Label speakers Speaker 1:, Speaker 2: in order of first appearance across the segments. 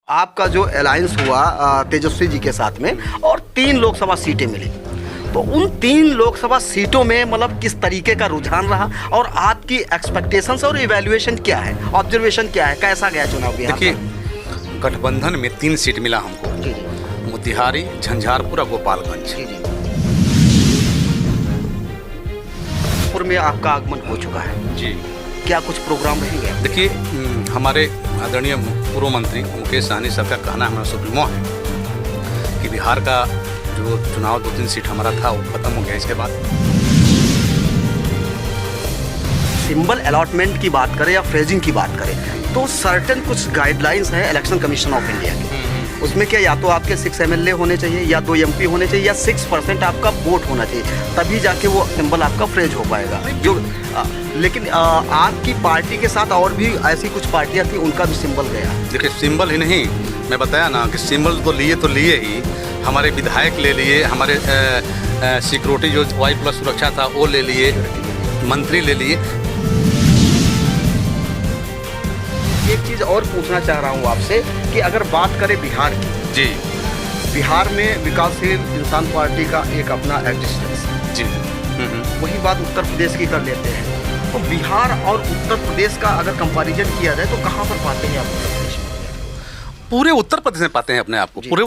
Speaker 1: आपका जो अलायंस हुआ तेजस्वी जी के साथ में और 3 लोकसभा सीटें मिली, तो उन 3 लोकसभा सीटों में मतलब किस तरीके का रुझान रहा और आपकी एक्सपेक्टेशंस और इवैल्यूएशन क्या है, ऑब्जर्वेशन क्या है, कैसा गया चुनाव बिहार?
Speaker 2: देखिए, गठबंधन में 3 सीट मिला हमको।
Speaker 1: जी जी।
Speaker 2: मोतिहारी, झंझारपुर और गोपालगंज।
Speaker 1: जी जी। पूर्व में आपका आगमन हो चुका है
Speaker 2: जी।
Speaker 1: क्या कुछ प्रोग्राम रहेंगे?
Speaker 2: देखिए, हमारे आदरणीय पूर्व मंत्री मुकेश सहनी सर का कहना हमारा सुप्रीमो है कि बिहार का जो चुनाव 2-3 सीट हमारा था वो खत्म हो गया। इसके बाद
Speaker 1: सिंबल अलॉटमेंट की बात करें या फ्रेजिंग की बात करें तो सर्टेन कुछ गाइडलाइंस हैं इलेक्शन कमीशन ऑफ इंडिया के। उसमें क्या या तो आपके 6 MLA होने चाहिए या 2 MP होने चाहिए या 6% आपका वोट होना चाहिए, तभी जाके वो सिंबल आपका फ्रेज हो पाएगा। जो लेकिन आपकी पार्टी के साथ और भी ऐसी कुछ पार्टियां थी, उनका भी सिंबल गया।
Speaker 2: देखिए, सिंबल ही नहीं, मैं बताया ना कि सिंबल तो लिए ही, हमारे विधायक ले लिए, हमारे सिक्योरिटी जो Y+ सुरक्षा था वो ले लिए, मंत्री ले लिए।
Speaker 1: एक चीज़ और पूछना चाह रहा हूँ आपसे कि अगर बात करें बिहार की,
Speaker 2: जी,
Speaker 1: बिहार में विकासशील इंसान पार्टी का एक अपना एग्जिस्टेंस,
Speaker 2: जी,
Speaker 1: वही बात उत्तर प्रदेश की कर लेते हैं, तो बिहार और उत्तर प्रदेश का अगर कंपैरिजन किया जाए तो कहाँ पर पाते हैं आप उत्तर प्रदेश में?
Speaker 2: पूरे उत्तर प्रदेश में पाते हैं अपने आप को, पूरे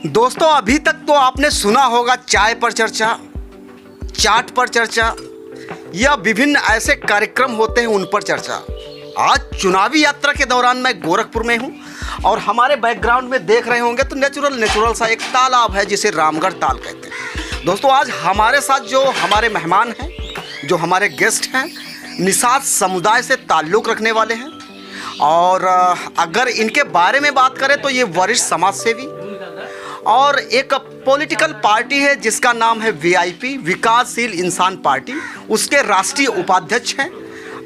Speaker 1: दोस्तों, अभी तक तो आपने सुना होगा चाय पर चर्चा, चाट पर चर्चा या विभिन्न ऐसे कार्यक्रम होते हैं उन पर चर्चा। आज चुनावी यात्रा के दौरान मैं गोरखपुर में हूं और हमारे बैकग्राउंड में देख रहे होंगे तो नेचुरल सा एक तालाब है जिसे रामगढ़ ताल कहते हैं। दोस्तों, आज हमारे साथ जो हमारे मेहमान हैं, जो हमारे गेस्ट हैं, निषाद समुदाय से ताल्लुक़ रखने वाले हैं और अगर इनके बारे में बात करें तो ये वरिष्ठ समाज सेवी और एक पॉलिटिकल पार्टी है जिसका नाम है VIP, विकासशील इंसान पार्टी, उसके राष्ट्रीय उपाध्यक्ष हैं।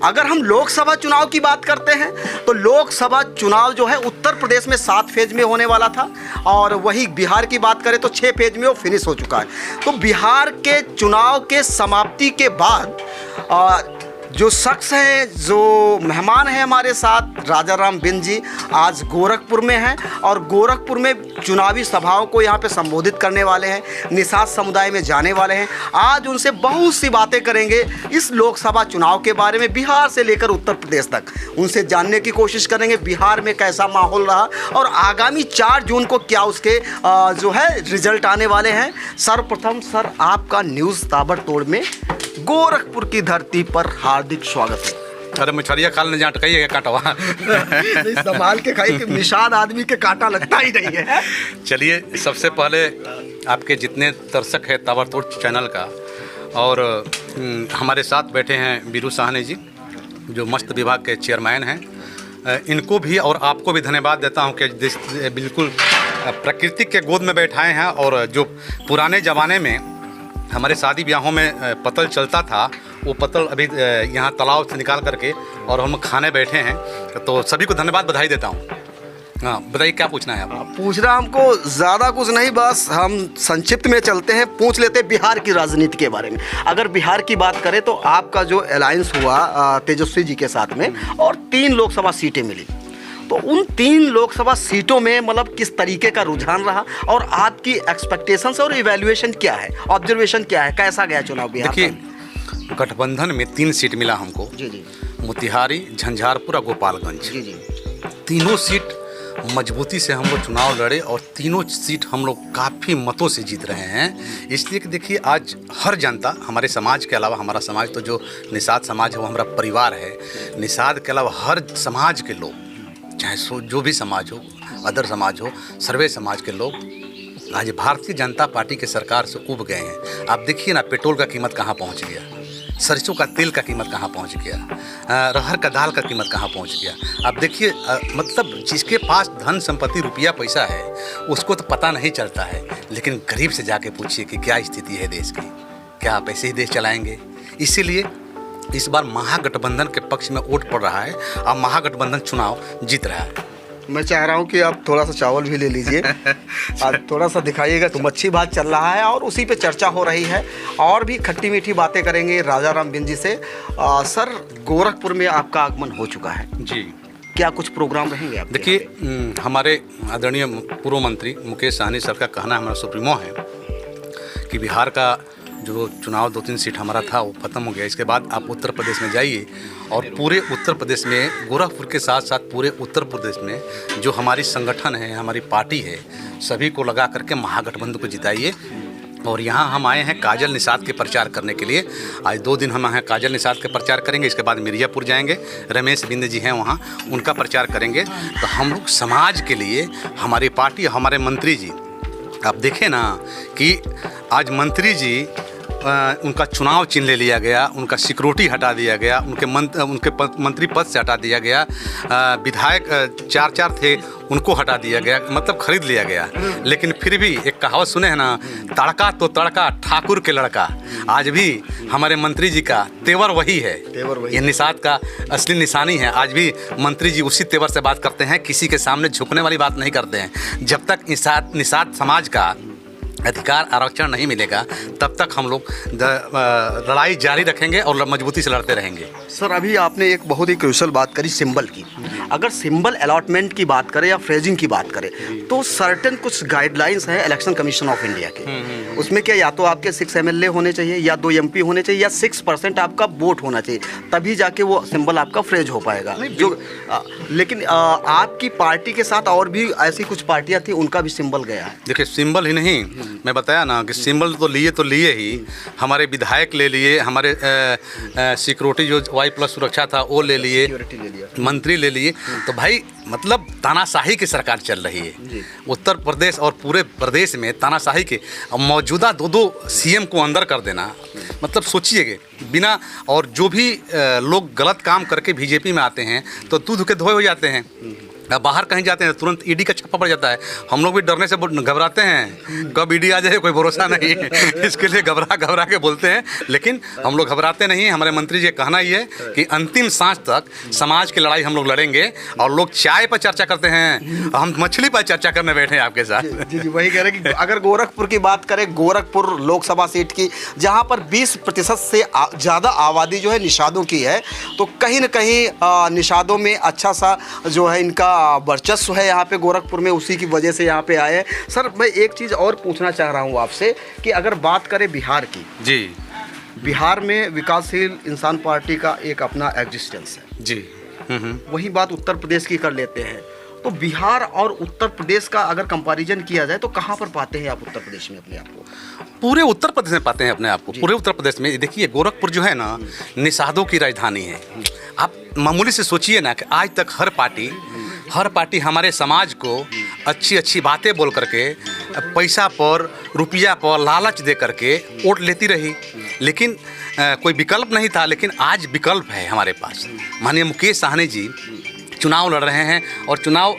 Speaker 1: अगर हम लोकसभा चुनाव की बात करते हैं तो लोकसभा चुनाव जो है उत्तर प्रदेश में 7 फेज में होने वाला था और वही बिहार की बात करें तो 6 फेज में वो फिनिश हो चुका है। तो बिहार के चुनाव के समाप्ति के बाद जो शख्स हैं, जो मेहमान हैं हमारे साथ, राजा राम बिंद जी आज गोरखपुर में हैं और गोरखपुर में चुनावी सभाओं को यहाँ पे संबोधित करने वाले हैं, निषाद समुदाय में जाने वाले हैं। आज उनसे बहुत सी बातें करेंगे इस लोकसभा चुनाव के बारे में, बिहार से लेकर उत्तर प्रदेश तक उनसे जानने की कोशिश करेंगे बिहार में कैसा माहौल रहा और आगामी 4 जून को क्या उसके जो है रिजल्ट आने वाले हैं। सर्वप्रथम सर, आपका न्यूज़ ताबड़तोड़ में गोरखपुर की धरती पर हार्दिक स्वागत है।
Speaker 2: अरे मछलिया खाल ने जाट कही है काटवा
Speaker 1: नहीं, संभाल के खाई कि निषाद आदमी के कांटा लगता ही नहीं है।
Speaker 2: चलिए, सबसे पहले आपके जितने दर्शक हैं ताबड़तोड़ चैनल का और हमारे साथ बैठे हैं बीरू साहनी जी जो मस्त विभाग के चेयरमैन हैं, इनको भी और आपको भी धन्यवाद देता हूं कि बिल्कुल प्रकृति के गोद में बैठाए हैं। और जो पुराने ज़माने में हमारे शादी ब्याहों में पतल चलता था, वो पतल अभी यहाँ तालाब से निकाल करके और हम खाने बैठे हैं, तो सभी को धन्यवाद, बधाई देता हूँ। हाँ, बताइए क्या पूछना है आपको?
Speaker 1: पूछना हमको ज़्यादा कुछ नहीं, बस हम संक्षिप्त में चलते हैं, पूछ लेते हैं बिहार की राजनीति के बारे में। अगर बिहार की बात करें तो आपका जो अलायंस हुआ तेजस्वी जी के साथ में और 3 लोकसभा सीटें मिली, तो उन 3 लोकसभा सीटों में मतलब किस तरीके का रुझान रहा और आपकी एक्सपेक्टेशंस और इवैल्यूएशन क्या है, ऑब्जर्वेशन क्या है, कैसा गया चुनाव बिहार?
Speaker 2: देखिए, गठबंधन में 3 सीट मिला हमको।
Speaker 1: जी जी।
Speaker 2: मोतिहारी, झंझारपुर और गोपालगंज।
Speaker 1: जी जी।
Speaker 2: तीनों सीट मजबूती से हम लोग चुनाव लड़े और तीनों सीट हम लोग काफ़ी मतों से जीत रहे हैं। इसलिए कि देखिए, आज हर जनता, हमारे समाज के अलावा, हमारा समाज तो जो निषाद समाज है वो हमारा परिवार है, निषाद के अलावा हर समाज के लोग, चाहे जो भी समाज हो, अदर समाज हो, सर्वे समाज के लोग आज भारतीय जनता पार्टी के सरकार से उब गए हैं। आप देखिए ना, पेट्रोल का कीमत कहाँ पहुँच गया, सरसों का तेल का कीमत कहाँ पहुँच गया, अरहर का दाल का कीमत कहाँ पहुँच गया। आप देखिए, मतलब जिसके पास धन संपत्ति रुपया पैसा है उसको तो पता नहीं चलता है, लेकिन गरीब से जाके पूछिए कि क्या स्थिति है देश की, क्या आप ऐसे ही देश चलाएँगे? इसीलिए इस बार महागठबंधन के पक्ष में वोट पड़ रहा है और महागठबंधन चुनाव जीत रहा है।
Speaker 1: मैं चाह रहा हूँ कि आप थोड़ा सा चावल भी ले लीजिए। आज थोड़ा सा दिखाइएगा। तो मच्छी भात चल रहा है और उसी पे चर्चा हो रही है, और भी खट्टी मीठी बातें करेंगे राजा राम बिंद जी से। सर, गोरखपुर में आपका आगमन हो चुका है
Speaker 2: जी।
Speaker 1: क्या कुछ प्रोग्राम रहेंगे आपके?
Speaker 2: देखिए, हमारे आदरणीय पूर्व मंत्री मुकेश सहनी सर का कहना, हमारा सुप्रीमो है कि बिहार का जो चुनाव 2-3 सीट हमारा था वो ख़त्म हो गया। इसके बाद आप उत्तर प्रदेश में जाइए और पूरे उत्तर प्रदेश में, गोरखपुर के साथ साथ पूरे उत्तर प्रदेश में जो हमारी संगठन है, हमारी पार्टी है, सभी को लगा करके महागठबंधन को जिताइए। और यहाँ हम आए हैं काजल निषाद के प्रचार करने के लिए। आज 2 दिन हम यहाँ काजल निषाद के प्रचार करेंगे, इसके बाद मिर्ज़ापुर जाएंगे, रमेश बिंद जी हैं वहाँ, उनका प्रचार करेंगे। तो हम लोग समाज के लिए, हमारी पार्टी, हमारे मंत्री जी, आप देखें ना कि आज मंत्री जी उनका चुनाव चिन्ह ले लिया गया, उनका सिक्योरिटी हटा दिया गया, उनके मंत्री पद से हटा दिया गया, विधायक 4 थे उनको हटा दिया गया, मतलब खरीद लिया गया। लेकिन फिर भी एक कहावत सुने हैं ना, तड़का तो तड़का ठाकुर के लड़का। आज भी हमारे मंत्री जी का तेवर वही है, ये निषाद का असली निशानी है। आज भी मंत्री जी उसी तेवर से बात करते हैं, किसी के सामने झुकने वाली बात नहीं करते हैं। जब तक निषाद समाज का अधिकार आरक्षण नहीं मिलेगा तब तक हम लोग लड़ाई जारी रखेंगे और मजबूती से लड़ते रहेंगे।
Speaker 1: सर, अभी आपने एक बहुत ही क्रूशल बात करी सिंबल की। अगर सिंबल अलॉटमेंट की बात करें या फ्रेजिंग की बात करें तो सर्टेन कुछ गाइडलाइंस हैं इलेक्शन कमीशन ऑफ इंडिया के। उसमें क्या, या तो आपके 6 MLA होने चाहिए, या 2 MP होने चाहिए, या 6% आपका वोट होना चाहिए, तभी जाके वो सिंबल आपका फ्रेज हो पाएगा। लेकिन आपकी पार्टी के साथ और भी ऐसी कुछ पार्टियां थी, उनका भी सिंबल गया है।
Speaker 2: देखिए, सिंबल ही नहीं, मैं बताया ना कि सिंबल तो लिए ही, हमारे विधायक ले लिए, हमारे सिक्योरिटी जो Y+ सुरक्षा था वो ले लिए, मंत्री ले लिए। तो भाई मतलब तानाशाही की सरकार चल रही है उत्तर प्रदेश और पूरे प्रदेश में। तानाशाही के मौजूदा 2 CM को अंदर कर देना, मतलब सोचिए बिना, और जो भी लोग गलत काम करके बीजेपी में आते हैं तो दूध के धोए हो जाते हैं, बाहर कहीं जाते हैं तुरंत ED का छापा पड़ जाता है। हम लोग भी डरने से घबराते हैं, कब ED आ जाए कोई भरोसा नहीं इसके लिए घबरा के बोलते हैं, लेकिन हम लोग घबराते नहीं। हमारे मंत्री जी कहना ही है कि अंतिम सांस तक समाज की लड़ाई हम लोग लड़ेंगे। और लोग चाय पर चर्चा करते हैं, हम मछली पर चर्चा करने बैठे हैं आपके साथ।
Speaker 1: जी, वही कह रहे हैं कि अगर गोरखपुर की बात करें, गोरखपुर लोकसभा सीट की, जहाँ पर 20% से ज़्यादा आबादी जो है निषादों की है, तो कहीं ना कहीं निषादों में अच्छा सा जो है इनका वर्चस्व है यहाँ पे गोरखपुर में, उसी की वजह से यहाँ पे आए हैं। सर, मैं एक चीज़ और पूछना चाह रहा हूँ आपसे कि अगर बात करें बिहार की,
Speaker 2: जी,
Speaker 1: बिहार में विकासशील इंसान पार्टी का एक अपना एग्जिस्टेंस है
Speaker 2: जी।
Speaker 1: वही बात उत्तर प्रदेश की कर लेते हैं, तो बिहार और उत्तर प्रदेश का अगर कंपैरिजन किया जाए तो कहाँ पर पाते हैं आप उत्तर प्रदेश में अपने आप को?
Speaker 2: पूरे उत्तर प्रदेश में पाते हैं अपने आप को, पूरे उत्तर प्रदेश में। देखिए, गोरखपुर जो है ना, निषादों की राजधानी है। आप मामूली से सोचिए ना कि आज तक हर पार्टी हमारे समाज को अच्छी बातें बोल करके, पैसा पर, रुपया पर लालच दे करके वोट लेती रही, लेकिन कोई विकल्प नहीं था। लेकिन आज विकल्प है हमारे पास। माननीय मुकेश सहनी जी चुनाव लड़ रहे हैं और चुनाव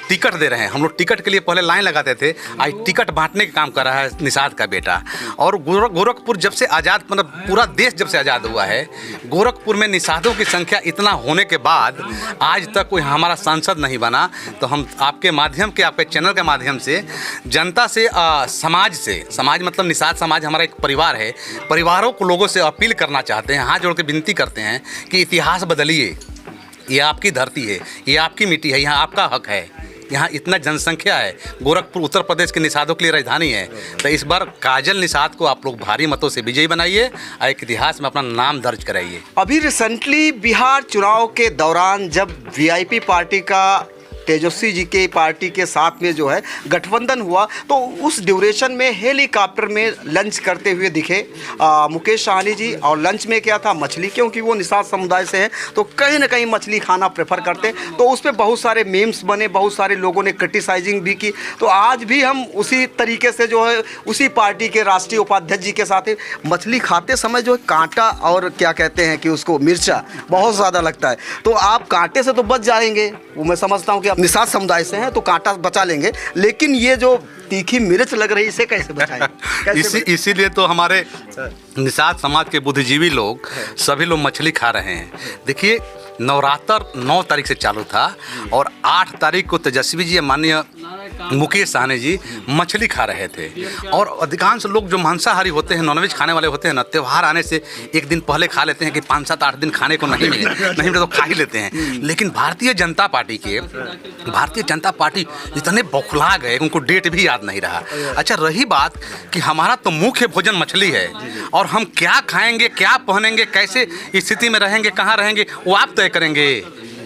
Speaker 2: टिकट दे रहे हैं। हम लोग टिकट के लिए पहले लाइन लगाते थे, आज टिकट बांटने का काम कर रहा है निषाद का बेटा। और गोरखपुर जब से आज़ाद, मतलब पूरा देश जब से आज़ाद हुआ है, गोरखपुर में निषादों की संख्या इतना होने के बाद आज तक कोई हमारा सांसद नहीं बना। तो हम आपके माध्यम के, आपके चैनल के माध्यम से जनता से, समाज मतलब निषाद समाज हमारा एक परिवार है, परिवारों को लोगों से अपील करना चाहते हैं, हाथ जोड़ के विनती करते हैं कि इतिहास बदलिए। ये आपकी धरती है, ये आपकी मिट्टी है, यहाँ आपका हक है, यहाँ इतना जनसंख्या है। गोरखपुर उत्तर प्रदेश के निषादों के लिए राजधानी है। तो इस बार काजल निषाद को आप लोग भारी मतों से विजयी बनाइए और एक इतिहास में अपना नाम दर्ज कराइए।
Speaker 1: अभी रिसेंटली बिहार चुनाव के दौरान जब VIP पार्टी का तेजस्वी जी के पार्टी के साथ में जो है गठबंधन हुआ, तो उस ड्यूरेशन में हेलीकॉप्टर में लंच करते हुए दिखे मुकेश सहनी जी। और लंच में क्या था? मछली, क्योंकि वो निषाद समुदाय से हैं तो कहीं ना कहीं मछली खाना प्रेफर करते। तो उस पर बहुत सारे मीम्स बने, बहुत सारे लोगों ने क्रिटिसाइजिंग भी की। तो आज भी हम उसी तरीके से जो है उसी पार्टी के राष्ट्रीय उपाध्यक्ष जी के साथ मछली खाते समय जो है कांटा और क्या कहते हैं कि उसको मिर्चा बहुत ज़्यादा लगता है। तो आप कांटे से तो बच जाएंगे, वो मैं समझता हूँ कि निषाद समुदाय से हैं तो कांटा बचा लेंगे, लेकिन ये जो तीखी मिर्च लग रही है इसे कैसे बचाएं?
Speaker 2: इसीलिए तो हमारे निषाद समाज के बुद्धिजीवी लोग सभी लोग मछली खा रहे हैं। देखिए, नवरात्र 9 तारीख से चालू था और 8 तारीख को तेजस्वी जी, माननीय मुकेश सहनी जी मछली खा रहे थे। और अधिकांश लोग जो मांसाहारी होते हैं, नॉनवेज खाने वाले होते हैं ना, त्यौहार आने से एक दिन पहले खा लेते हैं कि 5, 7, 8 दिन खाने को नहीं मिले तो खा ही लेते हैं। लेकिन भारतीय जनता पार्टी इतने बौखला गए, उनको डेट भी याद नहीं रहा। अच्छा, रही बात कि हमारा तो मुख्य भोजन मछली है और हम क्या खाएंगे, क्या पहनेंगे, कैसे स्थिति में रहेंगे, कहाँ रहेंगे, वो आप तय करेंगे।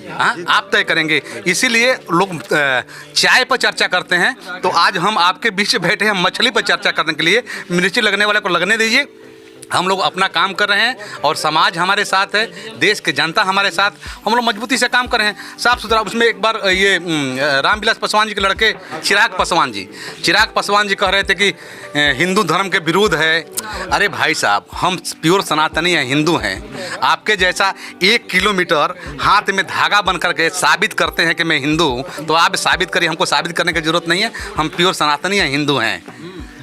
Speaker 2: हाँ, आप तय करेंगे। इसीलिए लोग चाय पर चर्चा करते हैं, तो आज हम आपके बीच बैठे हैं मछली पर चर्चा करने के लिए। मिर्ची लगने वाले को लगने दीजिए, हम लोग अपना काम कर रहे हैं और समाज हमारे साथ है, देश की जनता हमारे साथ, हम लोग मजबूती से काम कर रहे हैं, साफ सुथरा। उसमें एक बार ये रामविलास पासवान जी के लड़के चिराग पासवान जी कह रहे थे कि हिंदू धर्म के विरुद्ध है। अरे भाई साहब, हम प्योर सनातनी हैं, हिंदू हैं। आपके जैसा 1 किलोमीटर हाथ में धागा बन करके साबित करते हैं कि मैं हिंदू हूँ, तो आप साबित करिए, हमको साबित करने की जरूरत नहीं है। हम प्योर सनातनी हैं, हिंदू हैं।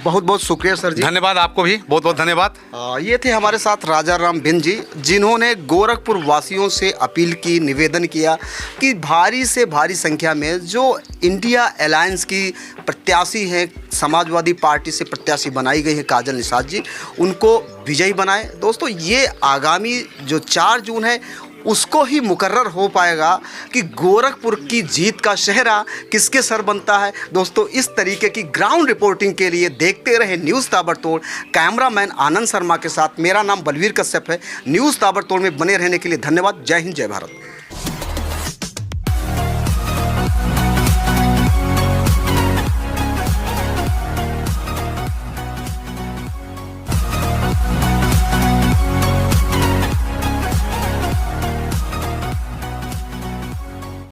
Speaker 1: बहुत बहुत शुक्रिया सर जी।
Speaker 2: धन्यवाद, आपको भी बहुत बहुत धन्यवाद।
Speaker 1: ये थे हमारे साथ राजा राम भिंड जी, जिन्होंने गोरखपुर वासियों से अपील की, निवेदन किया कि भारी से भारी संख्या में जो इंडिया अलायंस की प्रत्याशी हैं, समाजवादी पार्टी से प्रत्याशी बनाई गई है काजल निषाद जी, उनको विजयी बनाएं। दोस्तों, ये आगामी जो 4 जून है उसको ही मुकर्रर हो पाएगा कि गोरखपुर की जीत का शहरा किसके सर बनता है। दोस्तों, इस तरीके की ग्राउंड रिपोर्टिंग के लिए देखते रहे न्यूज़ ताबड़तोड़। कैमरामैन आनंद शर्मा के साथ मेरा नाम बलवीर कश्यप है। न्यूज़ ताबड़तोड़ में बने रहने के लिए धन्यवाद। जय हिंद, जय भारत।